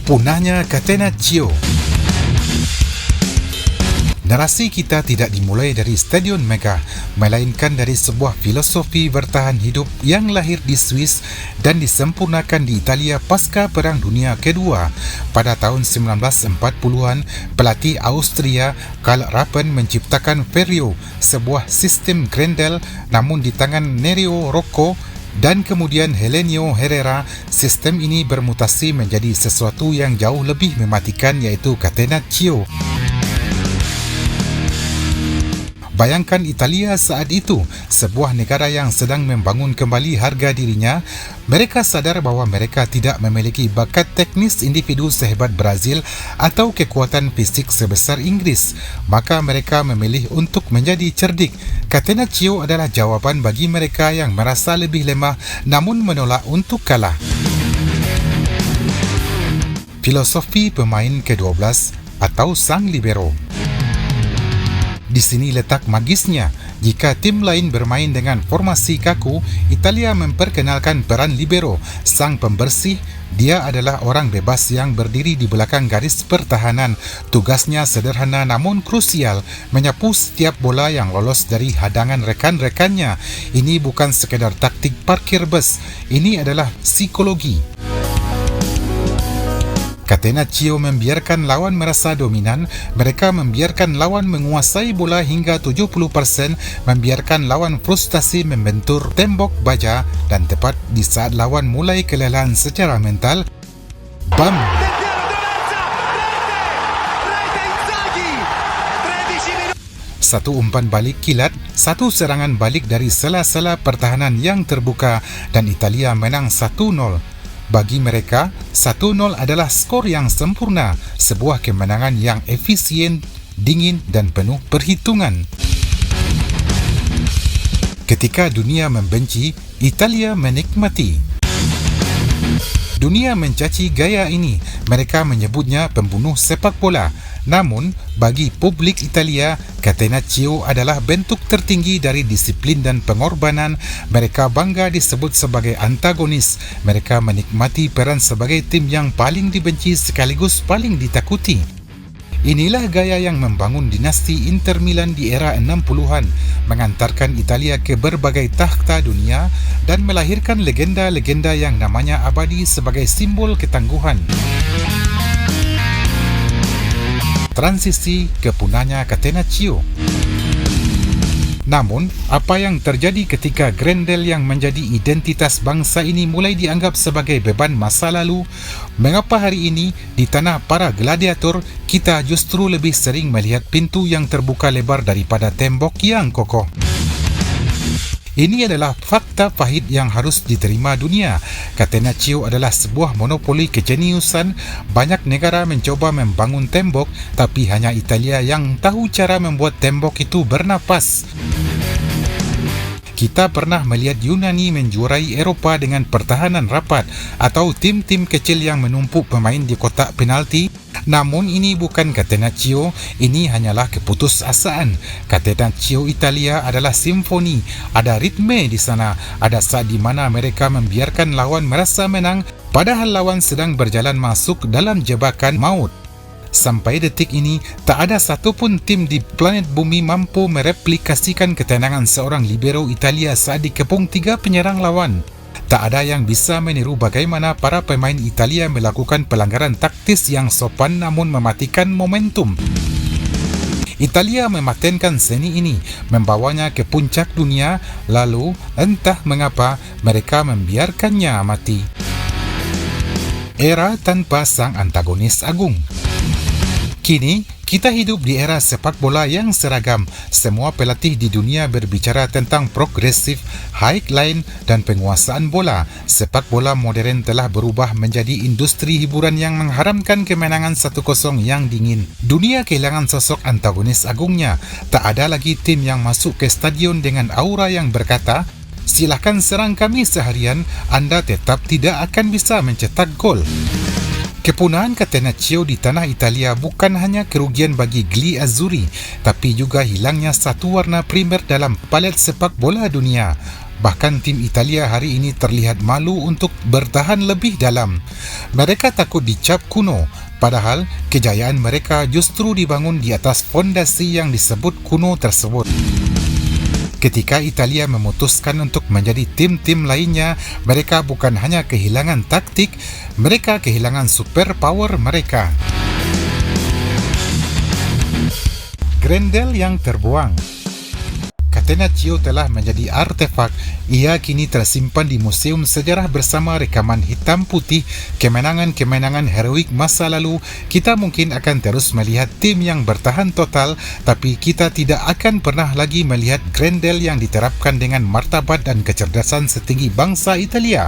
Punahnya Catenaccio. Narasi kita tidak dimulai dari stadion mega, melainkan dari sebuah filosofi bertahan hidup yang lahir di Swiss dan disempurnakan di Italia pasca Perang Dunia Kedua. Pada tahun 1940-an, pelatih Austria Karl Rappen menciptakan Ferio, sebuah sistem Grendel namun di tangan Nereo Rocco, dan kemudian Helenio Herrera. Sistem ini bermutasi menjadi sesuatu yang jauh lebih mematikan, yaitu Catenaccio. Bayangkan Italia saat itu, sebuah negara yang sedang membangun kembali harga dirinya. Mereka sadar bahawa mereka tidak memiliki bakat teknis individu sehebat Brazil atau kekuatan fisik sebesar Inggeris. Maka mereka memilih untuk menjadi cerdik. Catenaccio adalah jawapan bagi mereka yang merasa lebih lemah namun menolak untuk kalah. Filosofi pemain ke-12 atau sang libero. Di sini letak magisnya. Jika tim lain bermain dengan formasi kaku, Italia memperkenalkan peran libero, sang pembersih. Dia adalah orang bebas yang berdiri di belakang garis pertahanan. Tugasnya sederhana namun krusial, menyapu setiap bola yang lolos dari hadangan rekan-rekannya. Ini bukan sekedar taktik parkir bus, ini adalah psikologi. Catenaccio membiarkan lawan merasa dominan. Mereka membiarkan lawan menguasai bola hingga 70%, membiarkan lawan frustasi membentur tembok baja, dan tepat di saat lawan mulai kelelahan secara mental, bam! Satu umpan balik kilat, satu serangan balik dari sela-sela pertahanan yang terbuka, dan Italia menang 1-0. Bagi mereka, 1-0 adalah skor yang sempurna, sebuah kemenangan yang efisien, dingin dan penuh perhitungan. Ketika dunia membenci, Italia menikmati. Dunia mencaci gaya ini. Mereka menyebutnya pembunuh sepak bola. Namun, bagi publik Italia, Catenaccio adalah bentuk tertinggi dari disiplin dan pengorbanan. Mereka bangga disebut sebagai antagonis. Mereka menikmati peran sebagai tim yang paling dibenci sekaligus paling ditakuti. Inilah gaya yang membangun dinasti Inter Milan di era 60-an, mengantarkan Italia ke berbagai takhta dunia dan melahirkan legenda-legenda yang namanya abadi sebagai simbol ketangguhan. Transisi ke punahnya Catenaccio. Namun, apa yang terjadi ketika Grendel yang menjadi identitas bangsa ini mulai dianggap sebagai beban masa lalu? Mengapa hari ini, di tanah para gladiator, kita justru lebih sering melihat pintu yang terbuka lebar daripada tembok yang kokoh? Ini adalah fakta pahit yang harus diterima dunia. Catenaccio adalah sebuah monopoli kejeniusan. Banyak negara mencoba membangun tembok, tapi hanya Italia yang tahu cara membuat tembok itu bernapas. Kita pernah melihat Yunani menjuarai Eropah dengan pertahanan rapat atau tim-tim kecil yang menumpuk pemain di kotak penalti. Namun ini bukan Catenaccio, ini hanyalah keputusasaan. Catenaccio Italia adalah simfoni, ada ritme di sana, ada saat di mana mereka membiarkan lawan merasa menang padahal lawan sedang berjalan masuk dalam jebakan maut. Sampai detik ini, tak ada satupun tim di planet bumi mampu mereplikasikan ketenangan seorang libero Italia saat dikepung 3 penyerang lawan. Tak ada yang bisa meniru bagaimana para pemain Italia melakukan pelanggaran taktis yang sopan namun mematikan momentum. Italia mematenkan seni ini, membawanya ke puncak dunia, lalu entah mengapa mereka membiarkannya mati. Era tanpa sang antagonis agung. Kini, kita hidup di era sepak bola yang seragam. Semua pelatih di dunia berbicara tentang progresif, high line dan penguasaan bola. Sepak bola modern telah berubah menjadi industri hiburan yang mengharamkan kemenangan 1-0 yang dingin. Dunia kehilangan sosok antagonis agungnya. Tak ada lagi tim yang masuk ke stadion dengan aura yang berkata, "Silakan serang kami seharian, Anda tetap tidak akan bisa mencetak gol." Kepunahan Catenaccio di tanah Italia bukan hanya kerugian bagi Gli Azzurri, tapi juga hilangnya satu warna primer dalam palet sepak bola dunia. Bahkan tim Italia hari ini terlihat malu untuk bertahan lebih dalam. Mereka takut dicap kuno, padahal kejayaan mereka justru dibangun di atas fondasi yang disebut kuno tersebut. Ketika Italia memutuskan untuk menjadi tim-tim lainnya, mereka bukan hanya kehilangan taktik, mereka kehilangan superpower mereka. Grendel yang terbuang. Catenaccio telah menjadi artefak. Ia kini tersimpan di Museum Sejarah bersama rekaman hitam putih kemenangan-kemenangan heroik masa lalu. Kita mungkin akan terus melihat tim yang bertahan total, tapi kita tidak akan pernah lagi melihat Grendel yang diterapkan dengan martabat dan kecerdasan setinggi bangsa Italia.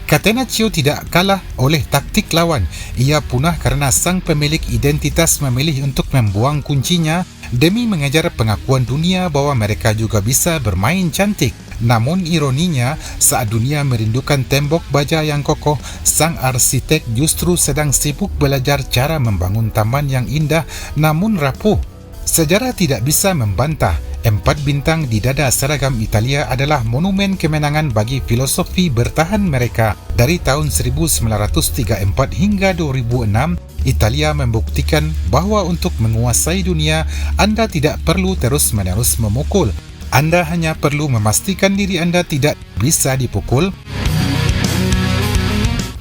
Catenaccio tidak kalah oleh taktik lawan. Ia punah kerana sang pemilik identitas memilih untuk membuang kuncinya demi mengejar pengakuan dunia bahawa mereka juga bisa bermain cantik. Namun ironinya, saat dunia merindukan tembok baja yang kokoh, sang arsitek justru sedang sibuk belajar cara membangun taman yang indah namun rapuh. Sejarah tidak bisa membantah. 4 bintang di dada seragam Italia adalah monumen kemenangan bagi filosofi bertahan mereka. Dari tahun 1934 hingga 2006, Italia membuktikan bahawa untuk menguasai dunia, anda tidak perlu terus-menerus memukul. Anda hanya perlu memastikan diri anda tidak bisa dipukul.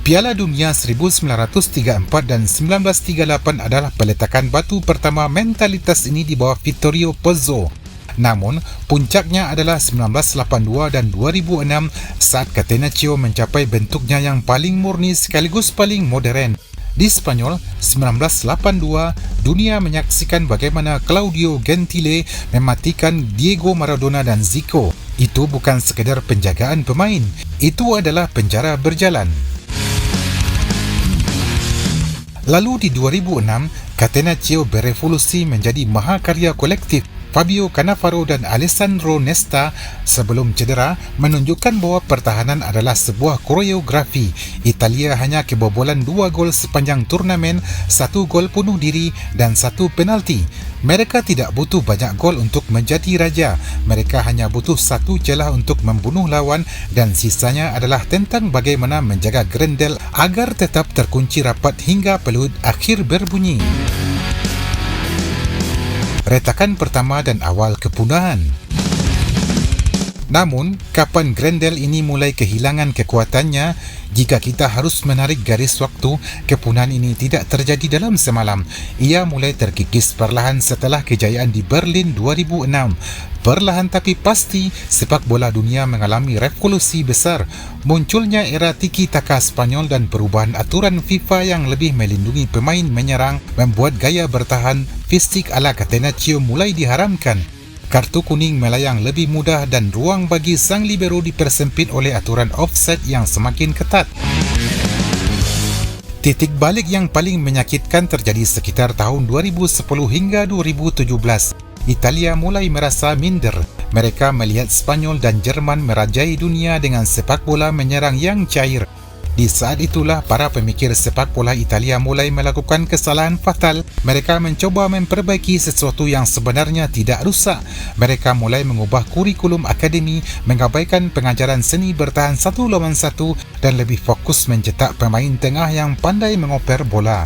Piala Dunia 1934 dan 1938 adalah peletakan batu pertama mentalitas ini di bawah Vittorio Pozzo. Namun, puncaknya adalah 1982 dan 2006 saat Catenaccio mencapai bentuknya yang paling murni sekaligus paling modern. Di Spanyol, 1982, dunia menyaksikan bagaimana Claudio Gentile mematikan Diego Maradona dan Zico. Itu bukan sekadar penjagaan pemain, itu adalah penjara berjalan. Lalu di 2006, Catenaccio berevolusi menjadi mahakarya kolektif. Fabio Cannavaro dan Alessandro Nesta sebelum cedera menunjukkan bahawa pertahanan adalah sebuah koreografi. Italia hanya kebobolan 2 gol sepanjang turnamen, 1 gol bunuh diri dan 1 penalti. Mereka tidak butuh banyak gol untuk menjadi raja. Mereka hanya butuh 1 celah untuk membunuh lawan dan sisanya adalah tentang bagaimana menjaga Grendel agar tetap terkunci rapat hingga peluit akhir berbunyi. Retakan pertama dan awal kepunahan. Namun, kapan Grendel ini mulai kehilangan kekuatannya? Jika kita harus menarik garis waktu, kepunahan ini tidak terjadi dalam semalam. Ia mulai terkikis perlahan setelah kejayaan di Berlin 2006. Perlahan tapi pasti, sepak bola dunia mengalami revolusi besar. Munculnya era tiki-taka Spanyol dan perubahan aturan FIFA yang lebih melindungi pemain menyerang membuat gaya bertahan fisik ala Catenaccio mulai diharamkan. Kartu kuning melayang lebih mudah dan ruang bagi sang libero dipersempit oleh aturan offside yang semakin ketat. Titik balik yang paling menyakitkan terjadi sekitar tahun 2010 hingga 2017. Italia mulai merasa minder. Mereka melihat Spanyol dan Jerman merajai dunia dengan sepak bola menyerang yang cair. Di saat itulah para pemikir sepak bola Italia mulai melakukan kesalahan fatal. Mereka mencoba memperbaiki sesuatu yang sebenarnya tidak rusak. Mereka mulai mengubah kurikulum akademi, mengabaikan pengajaran seni bertahan 1 lawan 1 dan lebih fokus mencetak pemain tengah yang pandai mengoper bola.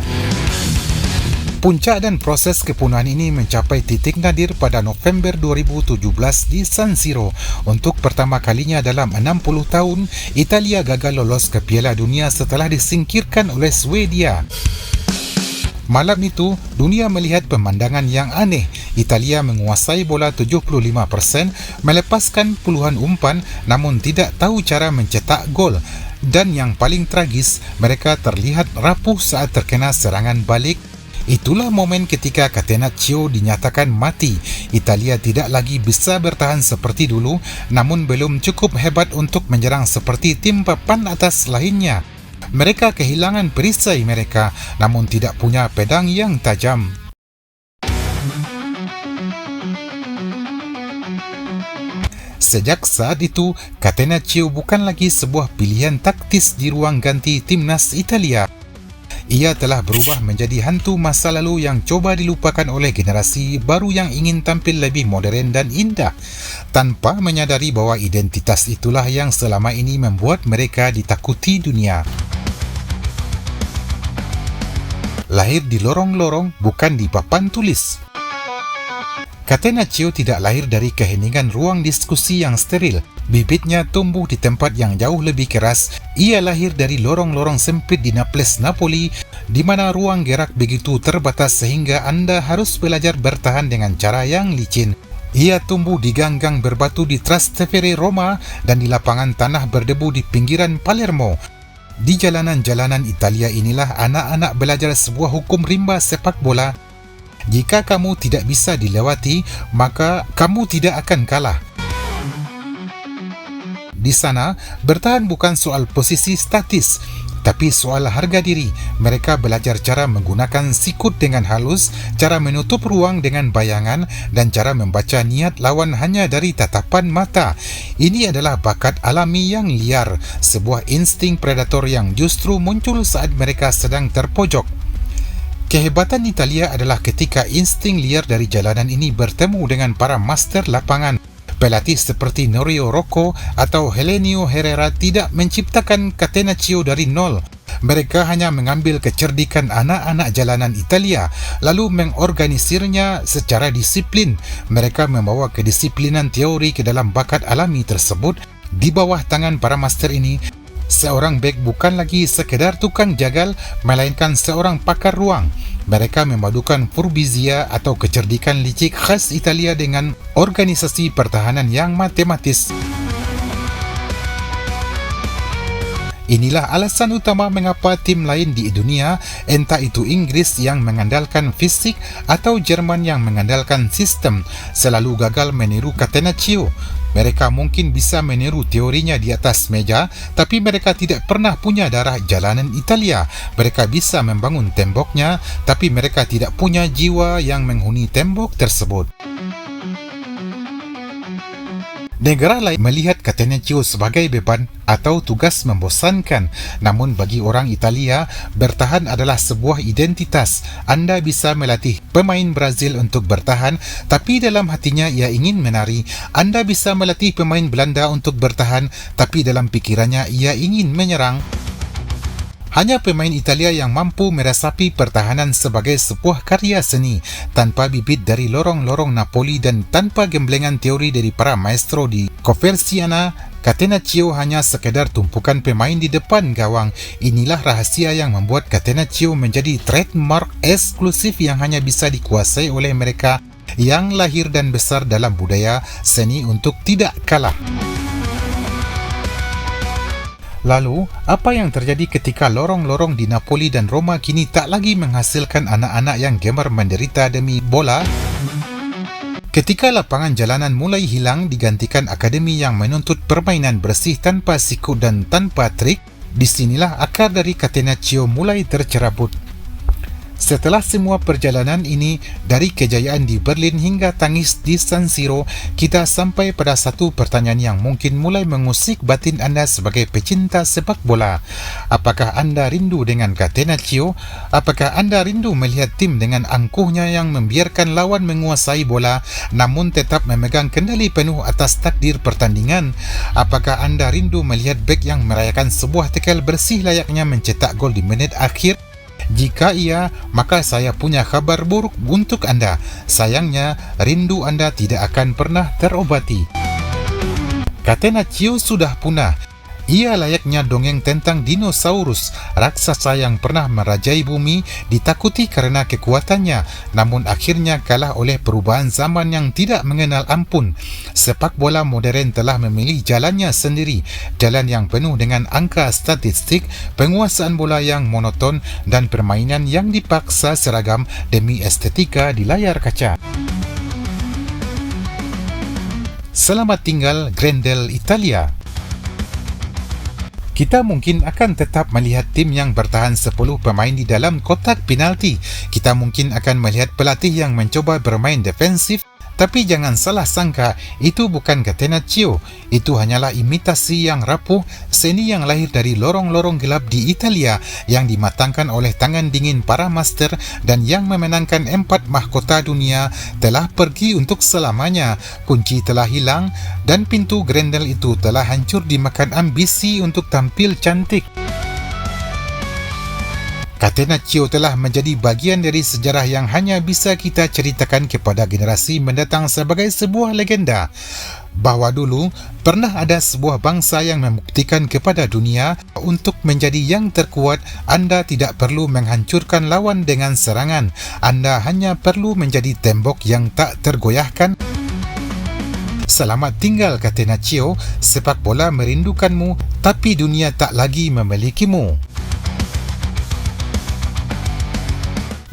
Puncak dan proses kepunahan ini mencapai titik nadir pada November 2017 di San Siro. Untuk pertama kalinya dalam 60 tahun, Italia gagal lolos ke Piala Dunia setelah disingkirkan oleh Swedia. Malam itu, dunia melihat pemandangan yang aneh. Italia menguasai bola 75%, melepaskan puluhan umpan namun tidak tahu cara mencetak gol. Dan yang paling tragis, mereka terlihat rapuh saat terkena serangan balik. Itulah momen ketika Catenaccio dinyatakan mati. Italia tidak lagi bisa bertahan seperti dulu, namun belum cukup hebat untuk menyerang seperti tim papan atas lainnya. Mereka kehilangan perisai mereka, namun tidak punya pedang yang tajam. Sejak saat itu, Catenaccio bukan lagi sebuah pilihan taktis di ruang ganti timnas Italia. Ia telah berubah menjadi hantu masa lalu yang coba dilupakan oleh generasi baru yang ingin tampil lebih moden dan indah, tanpa menyadari bahawa identitas itulah yang selama ini membuat mereka ditakuti dunia. Lahir di lorong-lorong, bukan di papan tulis. Catenaccio tidak lahir dari keheningan ruang diskusi yang steril. Bibitnya tumbuh di tempat yang jauh lebih keras. Ia lahir dari lorong-lorong sempit di Naples, Napoli, di mana ruang gerak begitu terbatas sehingga anda harus belajar bertahan dengan cara yang licin. Ia tumbuh di gang-gang berbatu di Trastevere, Roma, dan di lapangan tanah berdebu di pinggiran Palermo. Di jalanan-jalanan Italia inilah anak-anak belajar sebuah hukum rimba sepak bola. Jika kamu tidak bisa dilewati, maka kamu tidak akan kalah. Di sana, bertahan bukan soal posisi statis, tapi soal harga diri. Mereka belajar cara menggunakan sikut dengan halus, cara menutup ruang dengan bayangan, dan cara membaca niat lawan hanya dari tatapan mata. Ini adalah bakat alami yang liar, sebuah insting predator yang justru muncul saat mereka sedang terpojok. Kehebatan Italia adalah ketika insting liar dari jalanan ini bertemu dengan para master lapangan. Pelatih seperti Norio Rocco atau Helenio Herrera tidak menciptakan Catenaccio dari nol. Mereka hanya mengambil kecerdikan anak-anak jalanan Italia, lalu mengorganisirnya secara disiplin. Mereka membawa kedisiplinan teori ke dalam bakat alami tersebut. Di bawah tangan para master ini, seorang bek bukan lagi sekedar tukang jagal, melainkan seorang pakar ruang. Mereka memadukan furbizia atau kecerdikan licik khas Italia dengan organisasi pertahanan yang matematis. Inilah alasan utama mengapa tim lain di dunia, entah itu Inggris yang mengandalkan fisik atau Jerman yang mengandalkan sistem, selalu gagal meniru Catenaccio. Mereka mungkin bisa meniru teorinya di atas meja, tapi mereka tidak pernah punya darah jalanan Italia. Mereka bisa membangun temboknya, tapi mereka tidak punya jiwa yang menghuni tembok tersebut. Negara lain melihat Catenaccio sebagai beban atau tugas membosankan. Namun bagi orang Italia, bertahan adalah sebuah identitas. Anda bisa melatih pemain Brazil untuk bertahan, tapi dalam hatinya ia ingin menari. Anda bisa melatih pemain Belanda untuk bertahan, tapi dalam pikirannya ia ingin menyerang. Hanya pemain Italia yang mampu meresapi pertahanan sebagai sebuah karya seni, tanpa bibit dari lorong-lorong Napoli dan tanpa gemblengan teori dari para maestro di Coverciano. Catenaccio hanya sekedar tumpukan pemain di depan gawang. Inilah rahasia yang membuat Catenaccio menjadi trademark eksklusif yang hanya bisa dikuasai oleh mereka yang lahir dan besar dalam budaya seni untuk tidak kalah. Lalu, apa yang terjadi ketika lorong-lorong di Napoli dan Roma kini tak lagi menghasilkan anak-anak yang gemar menderita demi bola? Ketika lapangan jalanan mulai hilang digantikan akademi yang menuntut permainan bersih tanpa sikut dan tanpa trik, disinilah akar dari Catenaccio mulai tercerabut. Setelah semua perjalanan ini, dari kejayaan di Berlin hingga tangis di San Siro, kita sampai pada satu pertanyaan yang mungkin mulai mengusik batin anda sebagai pecinta sepak bola. Apakah anda rindu dengan Catenaccio? Apakah anda rindu melihat tim dengan angkuhnya yang membiarkan lawan menguasai bola namun tetap memegang kendali penuh atas takdir pertandingan? Apakah anda rindu melihat bek yang merayakan sebuah tackle bersih layaknya mencetak gol di menit akhir? Jika iya, maka saya punya kabar buruk untuk anda. Sayangnya, rindu anda tidak akan pernah terobati. Catenaccio sudah punah. Ia layaknya dongeng tentang dinosaurus, raksasa yang pernah merajai bumi, ditakuti karena kekuatannya, namun akhirnya kalah oleh perubahan zaman yang tidak mengenal ampun. Sepak bola modern telah memilih jalannya sendiri, jalan yang penuh dengan angka statistik, penguasaan bola yang monoton, dan permainan yang dipaksa seragam demi estetika di layar kaca. Selamat tinggal Grendel, Italia. Kita mungkin akan tetap melihat tim yang bertahan 10 pemain di dalam kotak penalti. Kita mungkin akan melihat pelatih yang mencoba bermain defensif, Tapi jangan salah sangka, itu bukan Catenaccio. Itu hanyalah imitasi yang rapuh, seni yang lahir dari lorong-lorong gelap di Italia yang dimatangkan oleh tangan dingin para master dan yang memenangkan 4 mahkota dunia telah pergi untuk selamanya. Kunci telah hilang dan pintu Grendel itu telah hancur dimakan ambisi untuk tampil cantik. Catenaccio telah menjadi bagian dari sejarah yang hanya bisa kita ceritakan kepada generasi mendatang sebagai sebuah legenda. Bahawa dulu pernah ada sebuah bangsa yang membuktikan kepada dunia untuk menjadi yang terkuat, anda tidak perlu menghancurkan lawan dengan serangan. Anda hanya perlu menjadi tembok yang tak tergoyahkan. Selamat tinggal Catenaccio, sepak bola merindukanmu, tapi dunia tak lagi memilikimu.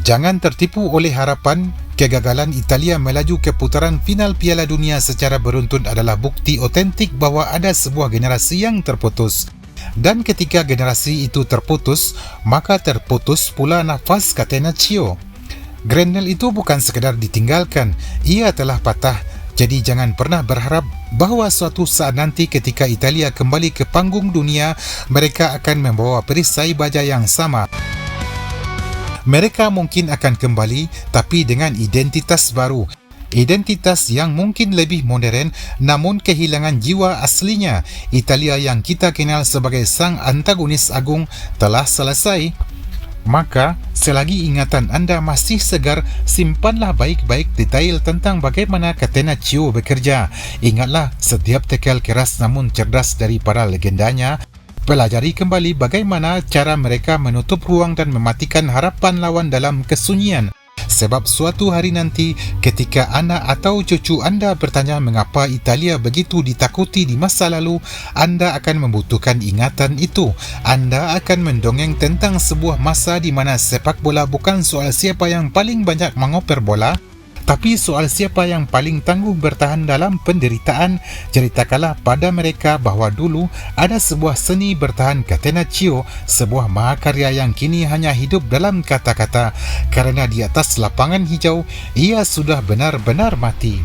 Jangan tertipu oleh harapan. Kegagalan Italia melaju ke putaran final Piala Dunia secara beruntun adalah bukti otentik bahawa ada sebuah generasi yang terputus. Dan ketika generasi itu terputus, maka terputus pula nafas Catenaccio. Grendel itu bukan sekadar ditinggalkan, ia telah patah. Jadi jangan pernah berharap bahawa suatu saat nanti ketika Italia kembali ke panggung dunia, mereka akan membawa perisai baja yang sama. Mereka mungkin akan kembali, tapi dengan identitas baru. Identitas yang mungkin lebih modern, namun kehilangan jiwa aslinya. Italia yang kita kenal sebagai sang antagonis agung telah selesai. Maka, selagi ingatan anda masih segar, simpanlah baik-baik detail tentang bagaimana Catenaccio bekerja. Ingatlah, setiap tekel keras namun cerdas dari para legendanya. Pelajari kembali bagaimana cara mereka menutup ruang dan mematikan harapan lawan dalam kesunyian. Sebab suatu hari nanti, ketika anak atau cucu anda bertanya mengapa Italia begitu ditakuti di masa lalu, anda akan membutuhkan ingatan itu. Anda akan mendongeng tentang sebuah masa di mana sepak bola bukan soal siapa yang paling banyak mengoper bola, tapi soal siapa yang paling tangguh bertahan dalam penderitaan. Ceritakanlah pada mereka bahawa dulu ada sebuah seni bertahan Catenaccio, sebuah mahakarya yang kini hanya hidup dalam kata-kata, kerana di atas lapangan hijau ia sudah benar-benar mati.